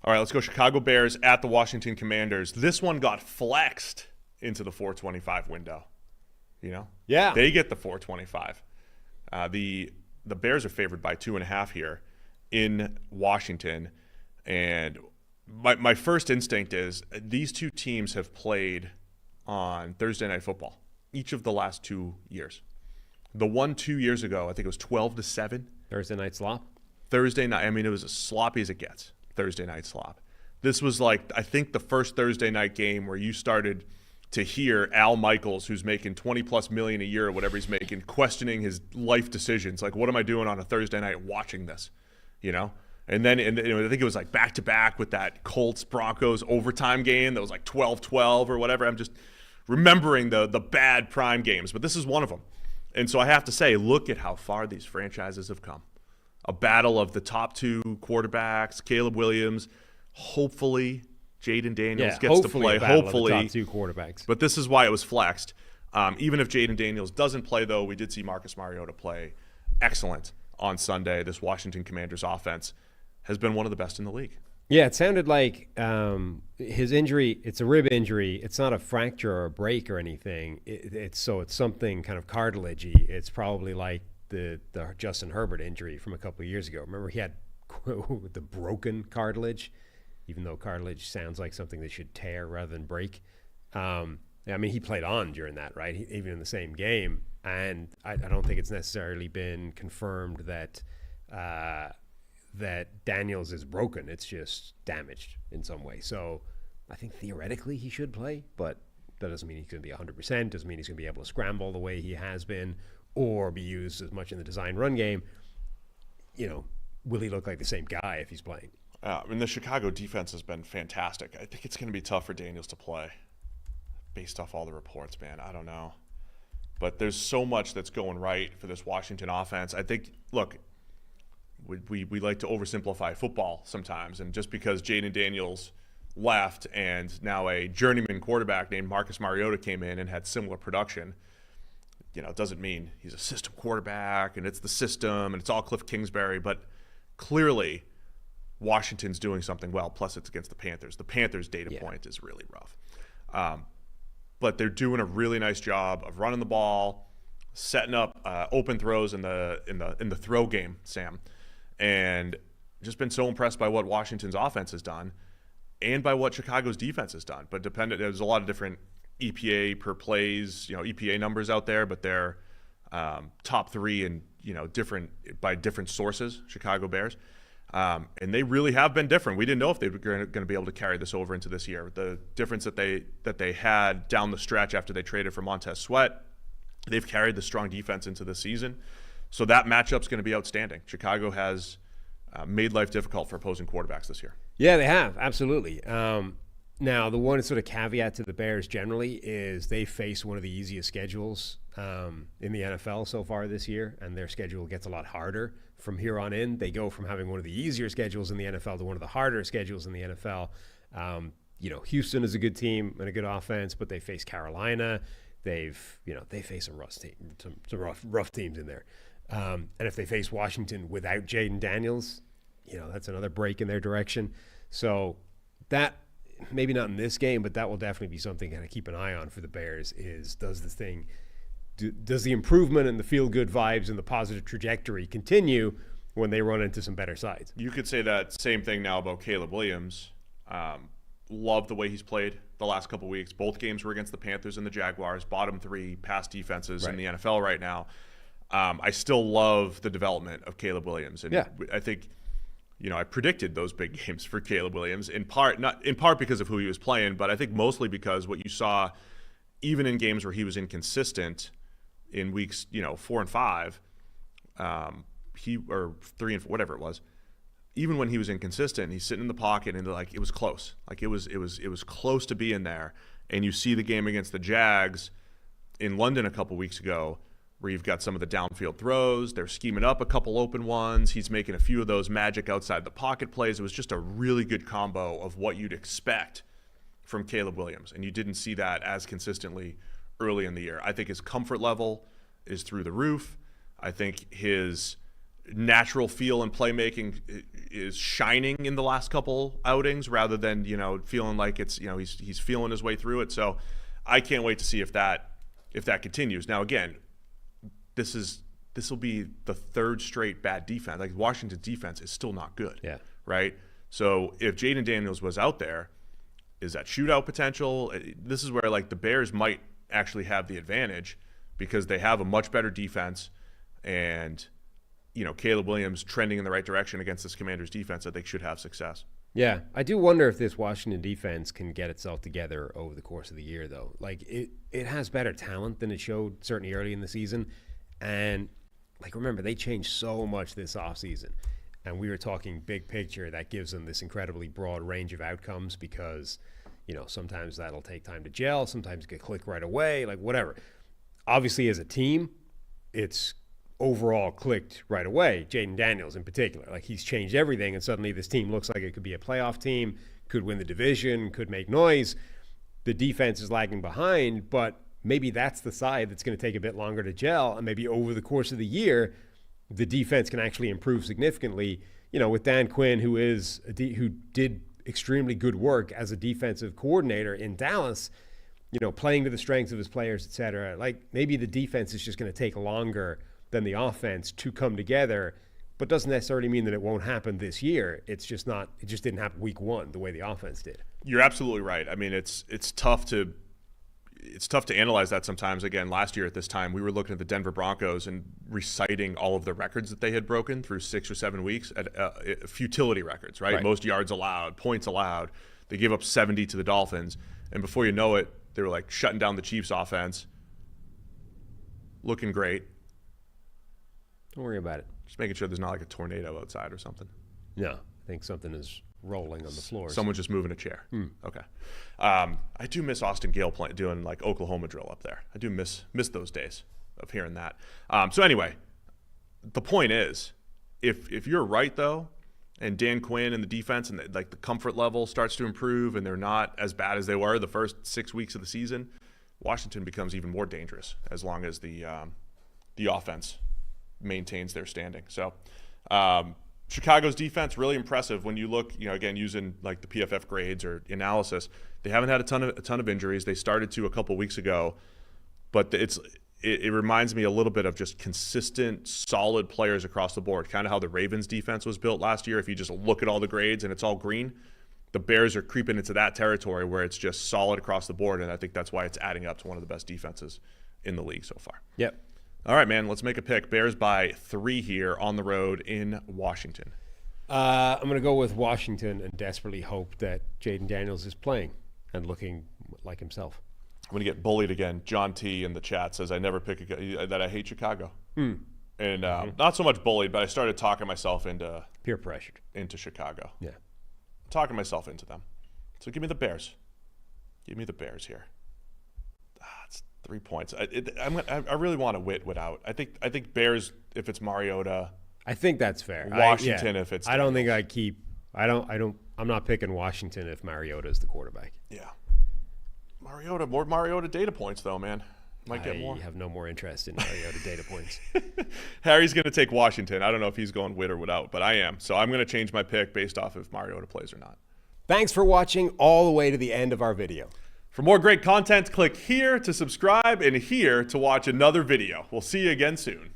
All right, let's go Chicago Bears at the Washington Commanders. This one got flexed into the 425 window. Yeah. They get the 425. The Bears are favored by 2.5 here in Washington. And my first instinct is these two teams have played on Thursday Night Football each of the last 2 years. The one 2 years ago, I think it was 12-7. Thursday night slop? Thursday night. I mean, it was as sloppy as it gets. Thursday night slop. This was like, I think, the first Thursday night game where you started to hear Al Michaels, who's making $20+ million a year or whatever he's making, questioning his life decisions. Like, what am I doing on a Thursday night watching this? And then I think it was like back-to-back with that Colts-Broncos overtime game that was like 12-12 or whatever. I'm just remembering the bad prime games, but this is one of them. And so I have to say, look at how far these franchises have come. A battle of the top two quarterbacks, Caleb Williams, hopefully Jaden Daniels gets to play. Hopefully, the top two quarterbacks. But this is why it was flexed. Even if Jaden Daniels doesn't play, though, we did see Marcus Mariota play excellent on Sunday. This Washington Commanders offense has been one of the best in the league. Yeah, it sounded like his injury, it's a rib injury. It's not a fracture or a break or anything. It's something kind of cartilagey. It's probably like the Justin Herbert injury from a couple of years ago. Remember, he had the broken cartilage, even though cartilage sounds like something that should tear rather than break. I mean, he played on during that, right? Even in the same game. And I don't think it's necessarily been confirmed that Daniels is broken. It's just damaged in some way. So I think theoretically he should play, but that doesn't mean he's going to be 100%. Doesn't mean he's going to be able to scramble the way he has been or be used as much in the design run game. Will he look like the same guy if he's playing? The Chicago defense has been fantastic. I think it's going to be tough for Daniels to play based off all the reports, man. I don't know. But there's so much that's going right for this Washington offense. I think, look, we like to oversimplify football sometimes. And just because Jaden Daniels left and now a journeyman quarterback named Marcus Mariota came in and had similar production, it doesn't mean he's a system quarterback and it's the system and it's all Cliff Kingsbury. But clearly, Washington's doing something well, plus it's against the Panthers. The Panthers' data point is really rough. But they're doing a really nice job of running the ball, setting up open throws in the throw game, Sam. And just been so impressed by what Washington's offense has done and by what Chicago's defense has done. But there's a lot of different EPA per plays, EPA numbers out there, but they're top three and different by different sources, Chicago Bears. And they really have been different. We didn't know if they were going to be able to carry this over into this year. The difference that they had down the stretch after they traded for Montez Sweat, they've carried the strong defense into the season. So that matchup's going to be outstanding. Chicago has made life difficult for opposing quarterbacks this year. Yeah, they have. Absolutely. Now, the one sort of caveat to the Bears generally is they face one of the easiest schedules in the NFL so far this year, and their schedule gets a lot harder from here on in. They go from having one of the easier schedules in the NFL to one of the harder schedules in the NFL. Houston is a good team and a good offense, but they face Carolina. They face some rough teams in there. And if they face Washington without Jaden Daniels, that's another break in their direction. So that, maybe not in this game, but that will definitely be something to kind of keep an eye on for the Bears is does the improvement and the feel-good vibes and the positive trajectory continue when they run into some better sides? You could say that same thing now about Caleb Williams. Love the way he's played the last couple weeks. Both games were against the Panthers and the Jaguars, bottom three pass defenses in the NFL right now. I still love the development of Caleb Williams. And I think, I predicted those big games for Caleb Williams not in part because of who he was playing, but I think mostly because what you saw, even in games where he was inconsistent in weeks, 4 and 5, or 3 and 4, whatever it was, even when he was inconsistent, he's sitting in the pocket and it was close. It was close to being there. And you see the game against the Jags in London a couple weeks ago, where you've got some of the downfield throws. They're scheming up a couple open ones. He's making a few of those magic outside the pocket plays. It was just a really good combo of what you'd expect from Caleb Williams. And you didn't see that as consistently early in the year. I think his comfort level is through the roof. I think his natural feel and playmaking is shining in the last couple outings rather than, feeling like it's, he's feeling his way through it. So I can't wait to see if that continues. Now, again, this will be the third straight bad defense. Like, Washington's defense is still not good. Yeah. Right? So if Jaden Daniels was out there, is that shootout potential? This is where, like, the Bears might actually have the advantage because they have a much better defense, and Caleb Williams trending in the right direction against this Commanders defense. I think should have success. Yeah, I do wonder if this Washington defense can get itself together over the course of the year, though. Like, it has better talent than it showed certainly early in the season, and like, remember, they changed so much this offseason, and we were talking big picture. That gives them this incredibly broad range of outcomes because sometimes that'll take time to gel, sometimes it can click right away, like whatever. Obviously, as a team, it's overall clicked right away. Jaden Daniels in particular, like, he's changed everything, and suddenly this team looks like it could be a playoff team, could win the division, could make noise. The defense is lagging behind, but maybe that's the side that's going to take a bit longer to gel, and maybe over the course of the year, the defense can actually improve significantly. With Dan Quinn, who did extremely good work as a defensive coordinator in Dallas, playing to the strengths of his players, et cetera. Like, maybe the defense is just going to take longer than the offense to come together, but doesn't necessarily mean that it won't happen this year. It just didn't happen week one the way the offense did. You're absolutely right. I mean, it's tough to analyze that sometimes. Again, last year at this time, we were looking at the Denver Broncos and reciting all of the records that they had broken through 6 or 7 weeks at futility records, right? Most yards allowed, points allowed. They gave up 70 to the Dolphins, and before you know it, they were like shutting down the Chiefs' offense, looking great. Don't worry about it. Just making sure there's not like a tornado outside or something. No, I think something is rolling on the floor. Someone's just moving a chair. Okay. I do miss Austin Gale doing like Oklahoma drill up there. I do miss those days of hearing that. So anyway, the point is, if you're right though, and Dan Quinn and the defense and the comfort level starts to improve, and they're not as bad as they were the first 6 weeks of the season, Washington becomes even more dangerous as long as the offense maintains their standing. So Chicago's defense, really impressive when you look, again, using like the PFF grades or analysis. They haven't had a ton of injuries. They started to a couple weeks ago, but it reminds me a little bit of just consistent, solid players across the board, kind of how the Ravens defense was built last year. If you just look at all the grades and it's all green, the Bears are creeping into that territory where it's just solid across the board, and I think that's why it's adding up to one of the best defenses in the league so far. Yep. All right, man, let's make a pick. Bears by 3 here on the road in Washington. I'm going to go with Washington and desperately hope that Jaden Daniels is playing and looking like himself. I'm going to get bullied again. John T. in the chat says, I never pick that I hate Chicago. And not so much bullied, but I started talking myself into peer pressured into Chicago. Yeah. Talking myself into them. So give me the Bears. Give me the Bears here. It's 3 points. I really want to wit out. I think Bears if it's Mariota. I think that's fair. Washington if it's. I don't think I'd keep. I'm not picking Washington if Mariota is the quarterback. Yeah. More Mariota data points though, man. Might get more. I have no more interest in Mariota data points. Harry's going to take Washington. I don't know if he's going wit or without, but I am. So I'm going to change my pick based off if Mariota plays or not. Thanks for watching all the way to the end of our video. For more great content, click here to subscribe and here to watch another video. We'll see you again soon.